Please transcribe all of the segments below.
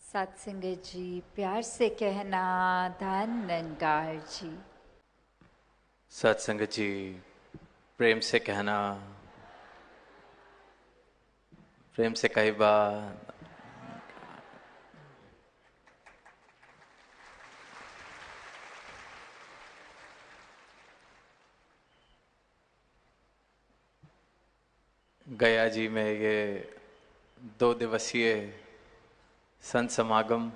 सत्संगत जी, प्यार से कहना धन निरंकार जी। सत्संगत जी, प्रेम से कहना, प्रेम से कही बात। गया जी में ये 2 दिवसीय संत समागम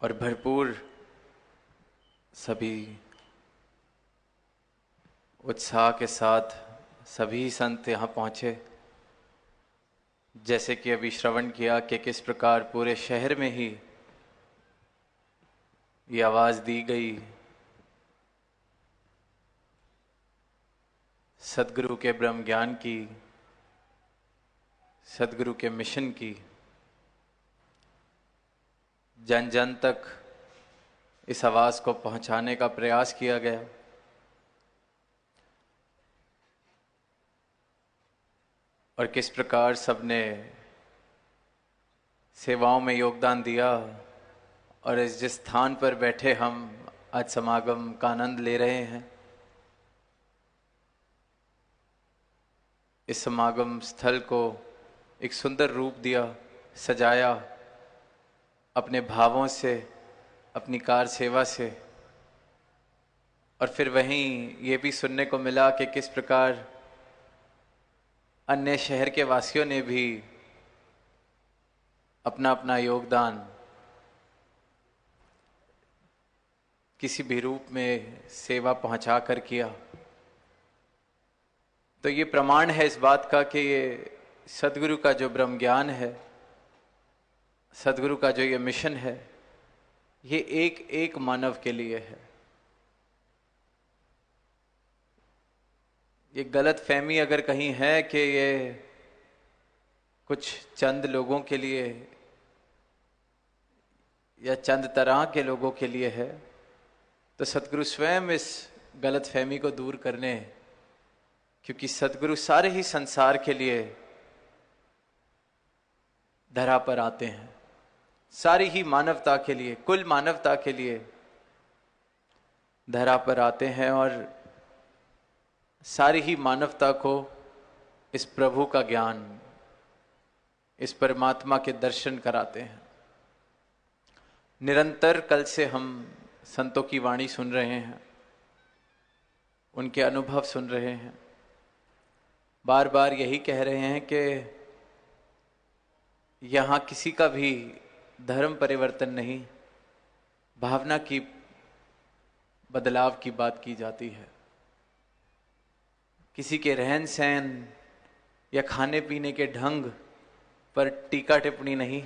और भरपूर सभी उत्साह के साथ सभी संत यहाँ पहुँचे। जैसे कि अभी श्रवण किया कि किस प्रकार पूरे शहर में ही ये आवाज़ दी गई, सदगुरु के ब्रह्म ज्ञान की, सदगुरु के मिशन की, जन जन तक इस आवाज़ को पहुंचाने का प्रयास किया गया। और किस प्रकार सबने सेवाओं में योगदान दिया। और इस जिस स्थान पर बैठे हम आज समागम का आनंद ले रहे हैं, इस समागम स्थल को एक सुंदर रूप दिया, सजाया अपने भावों से, अपनी कार सेवा से। और फिर वहीं ये भी सुनने को मिला कि किस प्रकार अन्य शहर के वासियों ने भी अपना अपना योगदान किसी भी रूप में सेवा पहुंचा कर किया। तो ये प्रमाण है इस बात का कि ये सदगुरु का जो ब्रह्म ज्ञान है, सदगुरु का जो ये मिशन है, ये एक एक मानव के लिए है। ये गलत फहमी अगर कहीं है कि ये कुछ चंद लोगों के लिए या चंद तरह के लोगों के लिए है, तो सदगुरु स्वयं इस गलत फहमी को दूर करने, क्योंकि सदगुरु सारे ही संसार के लिए धरा पर आते हैं, सारी ही मानवता के लिए, कुल मानवता के लिए धरा पर आते हैं और सारी ही मानवता को इस प्रभु का ज्ञान, इस परमात्मा के दर्शन कराते हैं। निरंतर कल से हम संतों की वाणी सुन रहे हैं, उनके अनुभव सुन रहे हैं, बार बार यही कह रहे हैं कि यहाँ किसी का भी धर्म परिवर्तन नहीं, भावना की बदलाव की बात की जाती है। किसी के रहन सहन या खाने पीने के ढंग पर टीका टिप्पणी नहीं,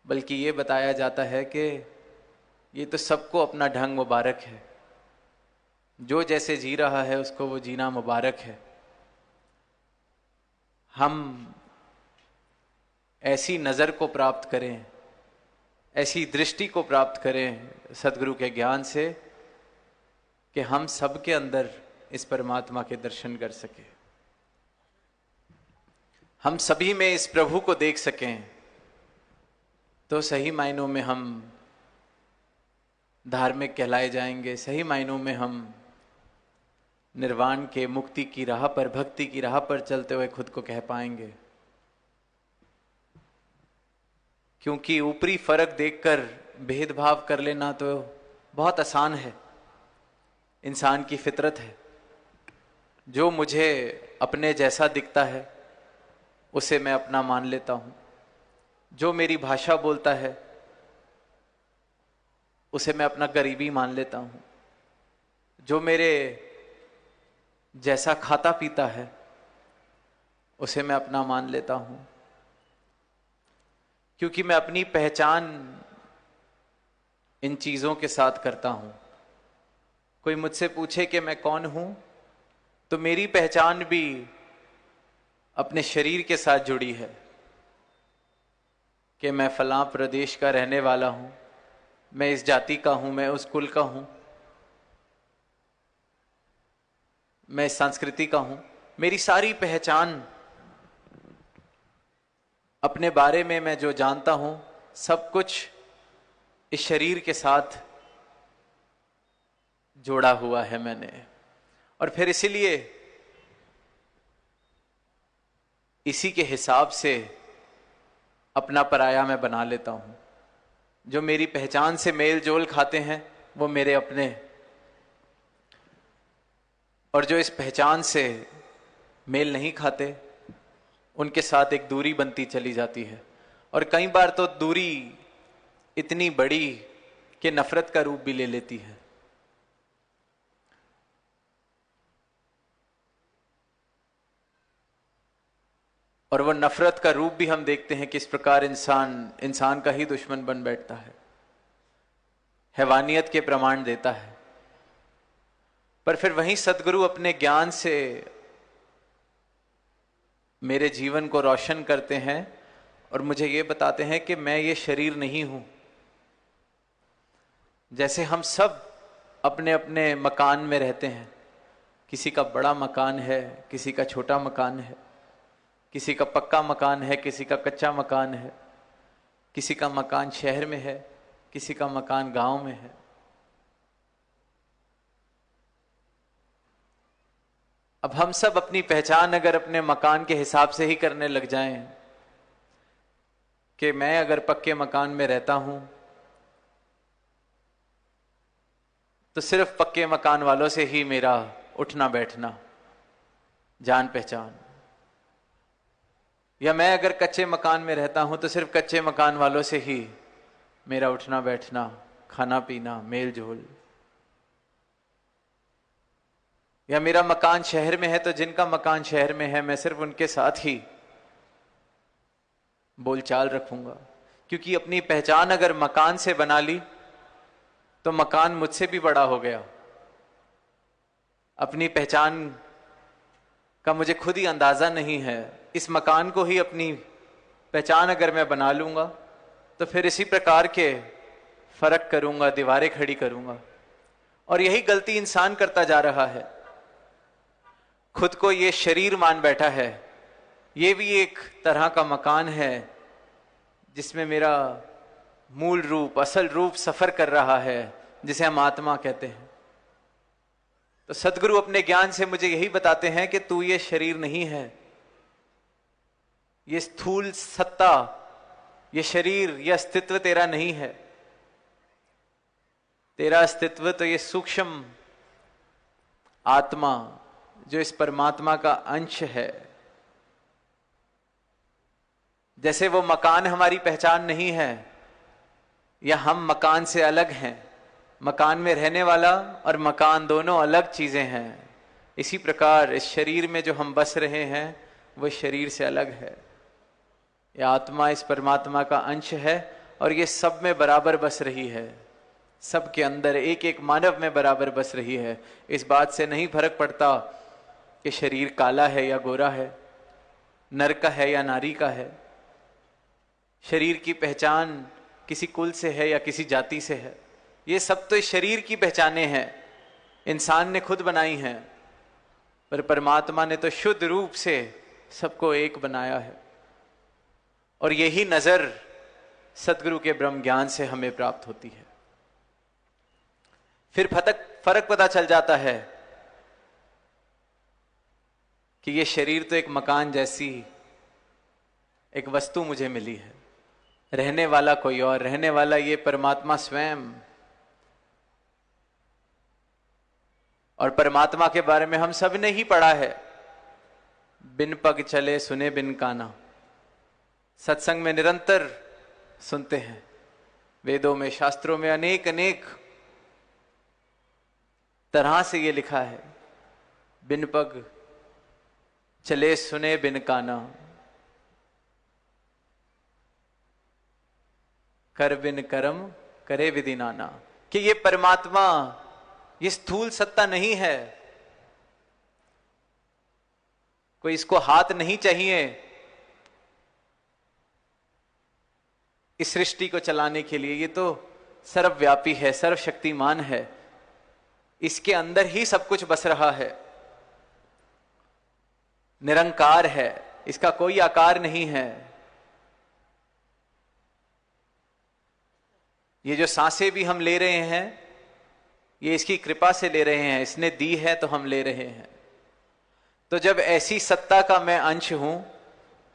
बल्कि ये बताया जाता है कि ये तो सबको अपना ढंग मुबारक है, जो जैसे जी रहा है उसको वो जीना मुबारक है। हम ऐसी नज़र को प्राप्त करें, ऐसी दृष्टि को प्राप्त करें सदगुरु के ज्ञान से कि हम सबके अंदर इस परमात्मा के दर्शन कर सकें, हम सभी में इस प्रभु को देख सकें। तो सही मायनों में हम धार्मिक कहलाए जाएंगे, सही मायनों में हम निर्वाण के, मुक्ति की राह पर, भक्ति की राह पर चलते हुए खुद को कह पाएंगे। क्योंकि ऊपरी फर्क देखकर भेदभाव कर लेना तो बहुत आसान है, इंसान की फितरत है। जो मुझे अपने जैसा दिखता है उसे मैं अपना मान लेता हूं, जो मेरी भाषा बोलता है उसे मैं अपना गरीबी मान लेता हूं, जो मेरे जैसा खाता पीता है उसे मैं अपना मान लेता हूं। क्योंकि मैं अपनी पहचान इन चीजों के साथ करता हूं। कोई मुझसे पूछे कि मैं कौन हूं, तो मेरी पहचान भी अपने शरीर के साथ जुड़ी है कि मैं फलां प्रदेश का रहने वाला हूं, मैं इस जाति का हूं, मैं उस कुल का हूं, मैं इस संस्कृति का हूं। मेरी सारी पहचान अपने बारे में मैं जो जानता हूं सब कुछ इस शरीर के साथ जोड़ा हुआ है मैंने, और फिर इसीलिए इसी के हिसाब से अपना पराया मैं बना लेता हूं। जो मेरी पहचान से मेल जोल खाते हैं वो मेरे अपने, और जो इस पहचान से मेल नहीं खाते उनके साथ एक दूरी बनती चली जाती है। और कई बार तो दूरी इतनी बड़ी कि नफरत का रूप भी ले लेती है। और वो नफरत का रूप भी हम देखते हैं किस प्रकार इंसान का ही दुश्मन बन बैठता है, हैवानियत के प्रमाण देता है। पर फिर वहीं सद्गुरु अपने ज्ञान से मेरे जीवन को रोशन करते हैं और मुझे ये बताते हैं कि मैं ये शरीर नहीं हूं। जैसे हम सब अपने अपने मकान में रहते हैं, किसी का बड़ा मकान है, किसी का छोटा मकान है, किसी का पक्का मकान है, किसी का कच्चा मकान है, किसी का मकान शहर में है, किसी का मकान गांव में है। अब हम सब अपनी पहचान अगर अपने मकान के हिसाब से ही करने लग जाएं कि मैं अगर पक्के मकान में रहता हूं तो सिर्फ पक्के मकान वालों से ही मेरा उठना बैठना जान पहचान, या मैं अगर कच्चे मकान में रहता हूं तो सिर्फ कच्चे मकान वालों से ही मेरा उठना बैठना, खाना पीना, मेल जोल, या मेरा मकान शहर में है तो जिनका मकान शहर में है मैं सिर्फ उनके साथ ही बोलचाल रखूंगा। क्योंकि अपनी पहचान अगर मकान से बना ली तो मकान मुझसे भी बड़ा हो गया। अपनी पहचान का मुझे खुद ही अंदाजा नहीं है, इस मकान को ही अपनी पहचान अगर मैं बना लूंगा तो फिर इसी प्रकार के फर्क करूंगा, दीवारें खड़ी करूंगा। और यही गलती इंसान करता जा रहा है, खुद को ये शरीर मान बैठा है, ये भी एक तरह का मकान है जिसमें मेरा मूल रूप, असल रूप सफर कर रहा है, जिसे हम आत्मा कहते हैं। तो सद्गुरु अपने ज्ञान से मुझे यही बताते हैं कि तू ये शरीर नहीं है, ये स्थूल सत्ता, ये शरीर, ये अस्तित्व तेरा नहीं है। तेरा अस्तित्व तो ये सूक्ष्म आत्मा जो इस परमात्मा का अंश है। जैसे वो मकान हमारी पहचान नहीं है या हम मकान से अलग हैं, मकान में रहने वाला और मकान दोनों अलग चीजें हैं, इसी प्रकार इस शरीर में जो हम बस रहे हैं वो शरीर से अलग है। यह आत्मा इस परमात्मा का अंश है और ये सब में बराबर बस रही है, सबके अंदर एक एक मानव में बराबर बस रही है। इस बात से नहीं फर्क पड़ता कि शरीर काला है या गोरा है, नर का है या नारी का है। शरीर की पहचान किसी कुल से है या किसी जाति से है, ये सब तो इस शरीर की पहचानें हैं, इंसान ने खुद बनाई हैं। पर परमात्मा ने तो शुद्ध रूप से सबको एक बनाया है। और यही नजर सतगुरु के ब्रह्म ज्ञान से हमें प्राप्त होती है। फिर फर्क पता चल जाता है कि ये शरीर तो एक मकान जैसी एक वस्तु मुझे मिली है, रहने वाला कोई और, रहने वाला ये परमात्मा स्वयं। और परमात्मा के बारे में हम सब ने ही पढ़ा है, बिन पग चले सुने बिन काना। सत्संग में निरंतर सुनते हैं, वेदों में, शास्त्रों में अनेक अनेक तरह से ये लिखा है, बिन पग चले सुने बिन काना, कर बिन कर्म करे विधि नाना। कि ये परमात्मा ये स्थूल सत्ता नहीं है, कोई इसको हाथ नहीं चाहिए इस सृष्टि को चलाने के लिए। ये तो सर्वव्यापी है, सर्वशक्तिमान है, इसके अंदर ही सब कुछ बस रहा है, निरंकार है, इसका कोई आकार नहीं है। ये जो सांसें भी हम ले रहे हैं, ये इसकी कृपा से ले रहे हैं, इसने दी है तो हम ले रहे हैं। तो जब ऐसी सत्ता का मैं अंश हूं,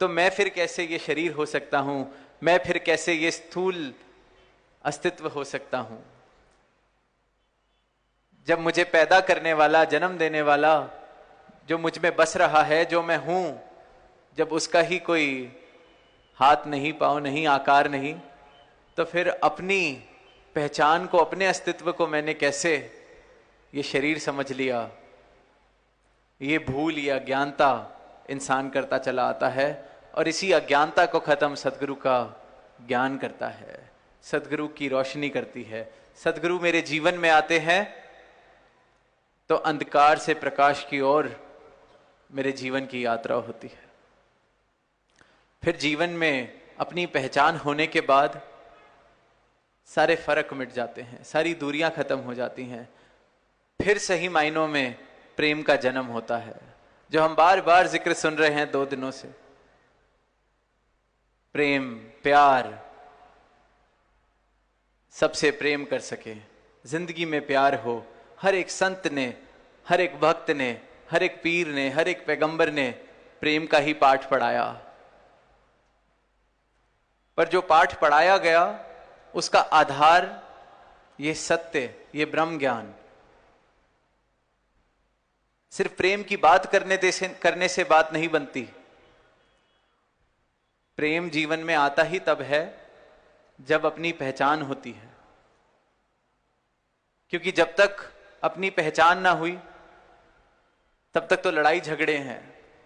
तो मैं फिर कैसे ये शरीर हो सकता हूं, मैं फिर कैसे ये स्थूल अस्तित्व हो सकता हूं। जब मुझे पैदा करने वाला, जन्म देने वाला, जो मुझ में बस रहा है, जो मैं हूं, जब उसका ही कोई हाथ नहीं, पांव नहीं, आकार नहीं, तो फिर अपनी पहचान को, अपने अस्तित्व को मैंने कैसे ये शरीर समझ लिया। ये भूल या अज्ञानता इंसान करता चला आता है, और इसी अज्ञानता को खत्म सदगुरु का ज्ञान करता है, सदगुरु की रोशनी करती है। सदगुरु मेरे जीवन में आते हैं तो अंधकार से प्रकाश की ओर मेरे जीवन की यात्रा होती है। फिर जीवन में अपनी पहचान होने के बाद सारे फर्क मिट जाते हैं, सारी दूरियां खत्म हो जाती हैं। फिर सही मायनों में प्रेम का जन्म होता है, जो हम बार बार जिक्र सुन रहे हैं 2 दिनों से। प्रेम, प्यार, सबसे प्रेम कर सके, जिंदगी में प्यार हो। हर एक संत ने, हर एक भक्त ने, हर एक पीर ने, हर एक पैगंबर ने प्रेम का ही पाठ पढ़ाया। पर जो पाठ पढ़ाया गया उसका आधार ये सत्य, ये ब्रह्म ज्ञान। सिर्फ प्रेम की बात करने से बात नहीं बनती। प्रेम जीवन में आता ही तब है जब अपनी पहचान होती है, क्योंकि जब तक अपनी पहचान ना हुई तब तक तो लड़ाई झगड़े हैं।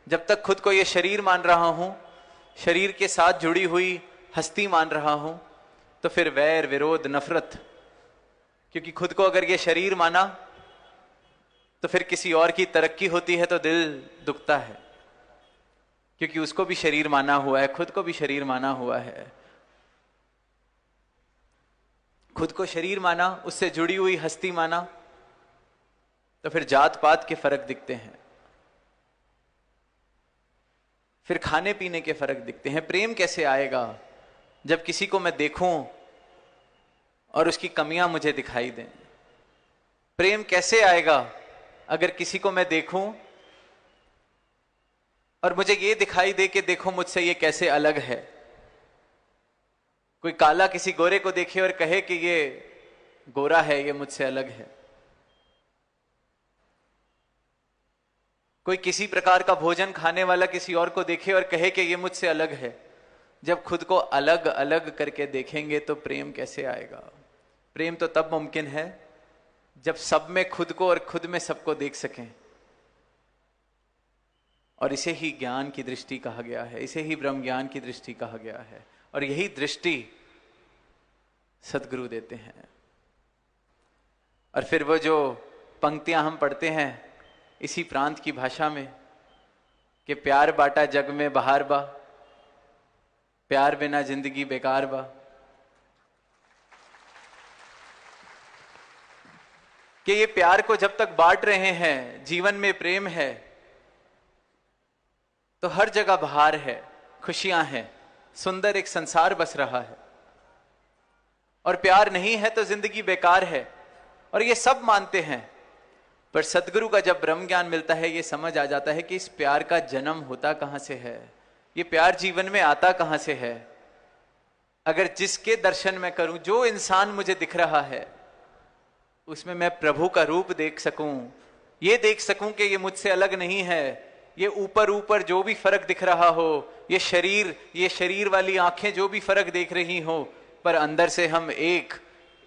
जब तक खुद को ये शरीर मान रहा हूं, शरीर के साथ जुड़ी हुई हस्ती मान रहा हूं, तो फिर वैर, विरोध, नफरत। क्योंकि खुद को अगर ये शरीर माना तो फिर किसी और की तरक्की होती है तो दिल दुखता है, क्योंकि उसको भी शरीर माना हुआ है, खुद को भी शरीर माना हुआ है। खुद को शरीर माना, उससे जुड़ी हुई हस्ती माना, तो फिर जात पात के फर्क दिखते हैं, फिर खाने पीने के फर्क दिखते हैं। प्रेम कैसे आएगा जब किसी को मैं देखूं और उसकी कमियां मुझे दिखाई दें? प्रेम कैसे आएगा अगर किसी को मैं देखूं और मुझे ये दिखाई दे कि देखो मुझसे ये कैसे अलग है? कोई काला किसी गोरे को देखे और कहे कि ये गोरा है, ये मुझसे अलग है। कोई किसी प्रकार का भोजन खाने वाला किसी और को देखे और कहे कि ये मुझसे अलग है। जब खुद को अलग अलग करके देखेंगे तो प्रेम कैसे आएगा? प्रेम तो तब मुमकिन है जब सब में खुद को और खुद में सबको देख सकें। और इसे ही ज्ञान की दृष्टि कहा गया है, इसे ही ब्रह्म ज्ञान की दृष्टि कहा गया है। और यही दृष्टि सदगुरु देते हैं। और फिर वो जो पंक्तियां हम पढ़ते हैं इसी प्रांत की भाषा में कि प्यार बाटा जग में बहार बा, प्यार बिना जिंदगी बेकार बा, कि ये प्यार को जब तक बांट रहे हैं, जीवन में प्रेम है, तो हर जगह बहार है, खुशियां हैं, सुंदर एक संसार बस रहा है। और प्यार नहीं है तो जिंदगी बेकार है, और ये सब मानते हैं। पर सदगुरु का जब ब्रह्म ज्ञान मिलता है, ये समझ आ जाता है कि इस प्यार का जन्म होता कहां से है, ये प्यार जीवन में आता कहां से है। अगर जिसके दर्शन मैं करूं, जो इंसान मुझे दिख रहा है, उसमें मैं प्रभु का रूप देख सकूं, ये देख सकूं कि ये मुझसे अलग नहीं है। ये ऊपर ऊपर जो भी फर्क दिख रहा हो, ये शरीर वाली आंखें जो भी फर्क देख रही हो, पर अंदर से हम एक,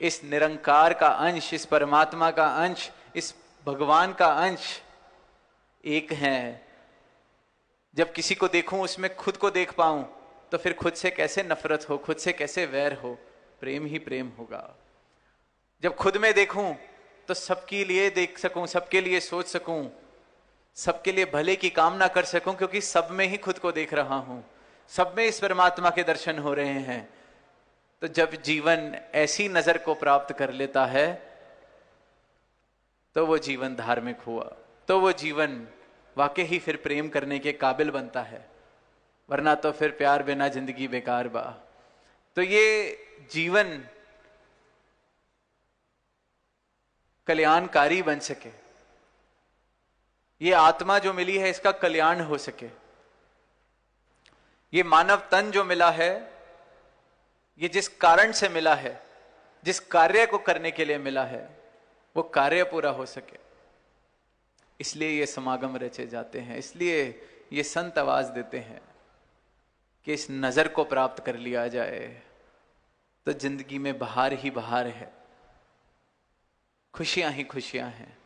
इस निरंकार का अंश, इस परमात्मा का अंश, इस भगवान का अंश एक हैं। जब किसी को देखूं उसमें खुद को देख पाऊं, तो फिर खुद से कैसे नफरत हो, खुद से कैसे वैर हो? प्रेम ही प्रेम होगा। जब खुद में देखूं तो सबके लिए देख सकूं, सबके लिए सोच सकूं, सबके लिए भले की कामना कर सकूं, क्योंकि सब में ही खुद को देख रहा हूं, सब में इस परमात्मा के दर्शन हो रहे हैं। तो जब जीवन ऐसी नजर को प्राप्त कर लेता है, तो वो जीवन धार्मिक हुआ, तो वो जीवन वाकई ही फिर प्रेम करने के काबिल बनता है। वरना तो फिर प्यार बिना जिंदगी बेकार बा। तो ये जीवन कल्याणकारी बन सके, ये आत्मा जो मिली है इसका कल्याण हो सके, ये मानव तन जो मिला है ये जिस कारण से मिला है, जिस कार्य को करने के लिए मिला है, वो कार्य पूरा हो सके, इसलिए ये समागम रचे जाते हैं। इसलिए ये संत आवाज देते हैं कि इस नजर को प्राप्त कर लिया जाए तो जिंदगी में बहार ही बहार है, खुशियां ही खुशियां हैं,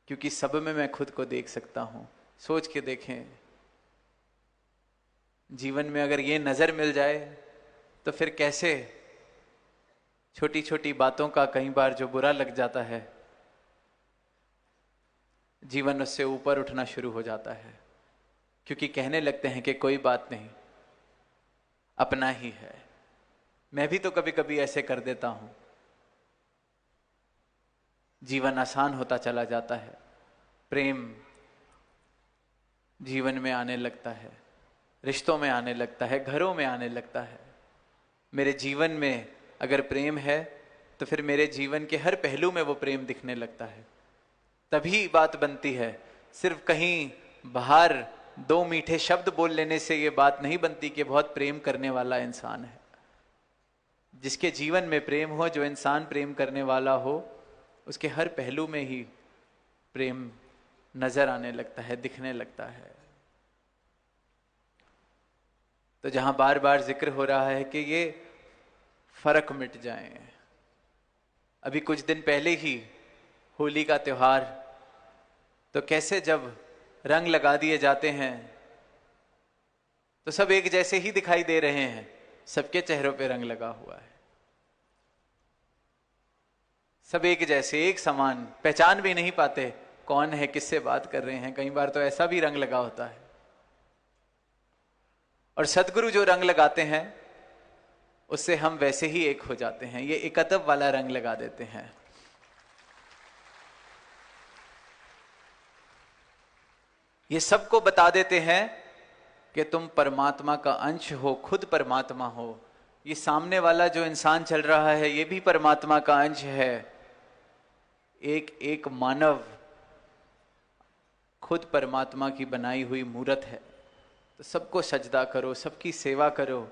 क्योंकि सब में मैं खुद को देख सकता हूं। सोच के देखें, जीवन में अगर ये नजर मिल जाए तो फिर कैसे छोटी छोटी बातों का कई बार जो बुरा लग जाता है, जीवन उससे ऊपर उठना शुरू हो जाता है, क्योंकि कहने लगते हैं कि कोई बात नहीं, अपना ही है। मैं भी तो कभी कभी ऐसे कर देता हूं। जीवन आसान होता चला जाता है, प्रेम जीवन में आने लगता है, रिश्तों में आने लगता है, घरों में आने लगता है। मेरे जीवन में अगर प्रेम है तो फिर मेरे जीवन के हर पहलू में वो प्रेम दिखने लगता है। तभी बात बनती है। सिर्फ कहीं बाहर दो मीठे शब्द बोल लेने से ये बात नहीं बनती कि बहुत प्रेम करने वाला इंसान है। जिसके जीवन में प्रेम हो, जो इंसान प्रेम करने वाला हो, उसके हर पहलू में ही प्रेम नजर आने लगता है, दिखने लगता है। तो जहां बार बार जिक्र हो रहा है कि ये फर्क मिट जाए, अभी कुछ दिन पहले ही होली का त्योहार, तो कैसे जब रंग लगा दिए जाते हैं तो सब एक जैसे ही दिखाई दे रहे हैं, सबके चेहरों पे रंग लगा हुआ है, सब एक जैसे, एक समान, पहचान भी नहीं पाते कौन है, किससे बात कर रहे हैं। कई बार तो ऐसा भी रंग लगा होता है। और सदगुरु जो रंग लगाते हैं उससे हम वैसे ही एक हो जाते हैं, ये एकत्व वाला रंग लगा देते हैं। ये सबको बता देते हैं कि तुम परमात्मा का अंश हो, खुद परमात्मा हो। ये सामने वाला जो इंसान चल रहा है ये भी परमात्मा का अंश है। एक एक मानव खुद परमात्मा की बनाई हुई मूर्त है। तो सबको सजदा करो, सबकी सेवा करो,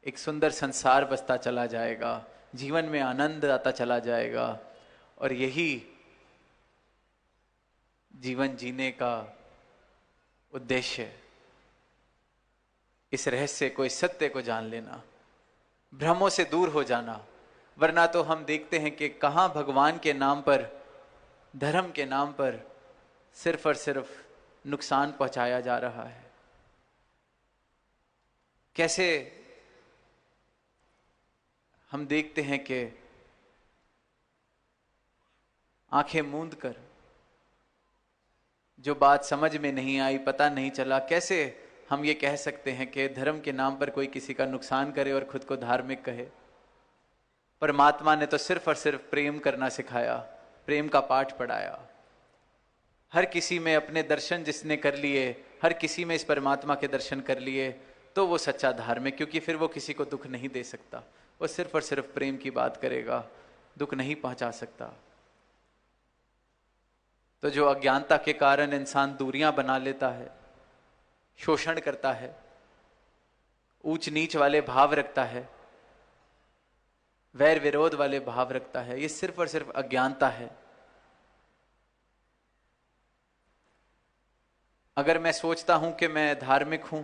एक सुंदर संसार बसता चला जाएगा, जीवन में आनंद आता चला जाएगा। और यही जीवन जीने का उद्देश्य है। इस रहस्य को, इस सत्य को जान लेना, भ्रमों से दूर हो जाना। वरना तो हम देखते हैं कि कहां भगवान के नाम पर, धर्म के नाम पर सिर्फ और सिर्फ नुकसान पहुंचाया जा रहा है। कैसे हम देखते हैं कि आंखें मूंद कर, जो बात समझ में नहीं आई, पता नहीं चला, कैसे हम ये कह सकते हैं कि धर्म के नाम पर कोई किसी का नुकसान करे और खुद को धार्मिक कहे। परमात्मा ने तो सिर्फ और सिर्फ प्रेम करना सिखाया, प्रेम का पाठ पढ़ाया। हर किसी में अपने दर्शन जिसने कर लिए, हर किसी में इस परमात्मा के दर्शन कर लिए, तो वो सच्चा धार्मिक, क्योंकि फिर वो किसी को दुख नहीं दे सकता। वो सिर्फ और सिर्फ प्रेम की बात करेगा, दुख नहीं पहुंचा सकता। तो जो अज्ञानता के कारण इंसान दूरियां बना लेता है, शोषण करता है, ऊंच नीच वाले भाव रखता है, वैर विरोध वाले भाव रखता है, ये सिर्फ और सिर्फ अज्ञानता है। अगर मैं सोचता हूं कि मैं धार्मिक हूं,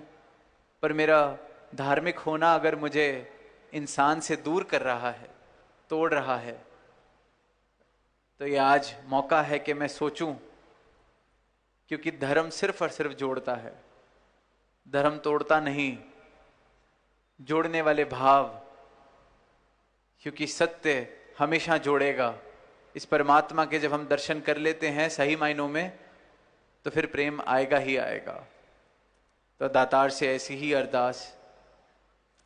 पर मेरा धार्मिक होना अगर मुझे इंसान से दूर कर रहा है, तोड़ रहा है, तो ये आज मौका है कि मैं सोचूं, क्योंकि धर्म सिर्फ और सिर्फ जोड़ता है, धर्म तोड़ता नहीं। जोड़ने वाले भाव, क्योंकि सत्य हमेशा जोड़ेगा। इस परमात्मा के जब हम दर्शन कर लेते हैं सही मायनों में, तो फिर प्रेम आएगा ही आएगा। तो दातार से ऐसी ही अरदास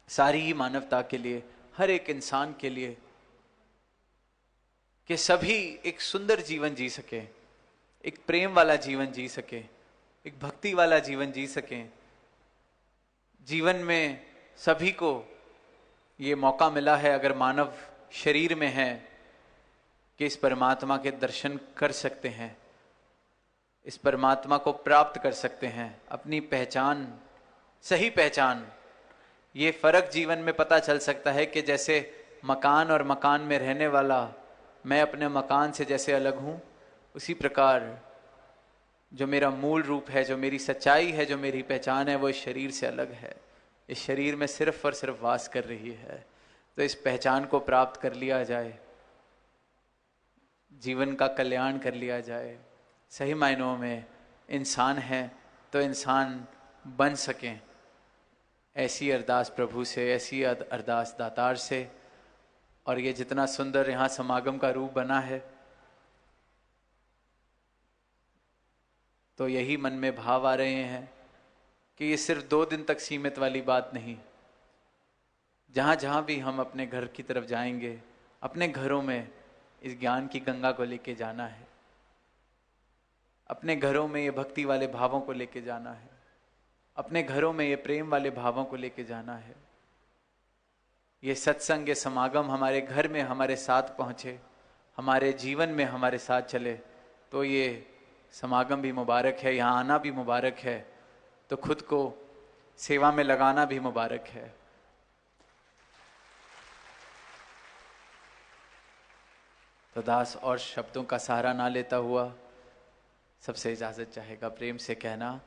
सारी ही मानवता के लिए, हर एक इंसान के लिए, कि सभी एक सुंदर जीवन जी सके, एक प्रेम वाला जीवन जी सके, एक भक्ति वाला जीवन जी सके। जीवन में सभी को ये मौका मिला है, अगर मानव शरीर में है कि इस परमात्मा के दर्शन कर सकते हैं, इस परमात्मा को प्राप्त कर सकते हैं, अपनी पहचान, सही पहचान। ये फर्क जीवन में पता चल सकता है कि जैसे मकान और मकान में रहने वाला मैं अपने मकान से जैसे अलग हूं, उसी प्रकार जो मेरा मूल रूप है, जो मेरी सच्चाई है, जो मेरी पहचान है, वो इस शरीर से अलग है। इस शरीर में सिर्फ और सिर्फ वास कर रही है। तो इस पहचान को प्राप्त कर लिया जाए, जीवन का कल्याण कर लिया जाए। सही मायनों में इंसान है तो इंसान बन सकें, ऐसी अरदास प्रभु से, ऐसी अरदास दातार से। और ये जितना सुंदर यहाँ समागम का रूप बना है, तो यही मन में भाव आ रहे हैं कि ये सिर्फ 2 दिन तक सीमित वाली बात नहीं। जहाँ जहाँ भी हम अपने घर की तरफ जाएंगे, अपने घरों में इस ज्ञान की गंगा को लेके जाना है, अपने घरों में ये भक्ति वाले भावों को लेके जाना है, अपने घरों में ये प्रेम वाले भावों को लेके जाना है। ये सत्संग, ये समागम हमारे घर में हमारे साथ पहुँचे, हमारे जीवन में हमारे साथ चले, तो ये समागम भी मुबारक है, यहाँ आना भी मुबारक है, तो खुद को सेवा में लगाना भी मुबारक है। तो दास और शब्दों का सहारा ना लेता हुआ सबसे इजाजत चाहेगा, प्रेम से कहना।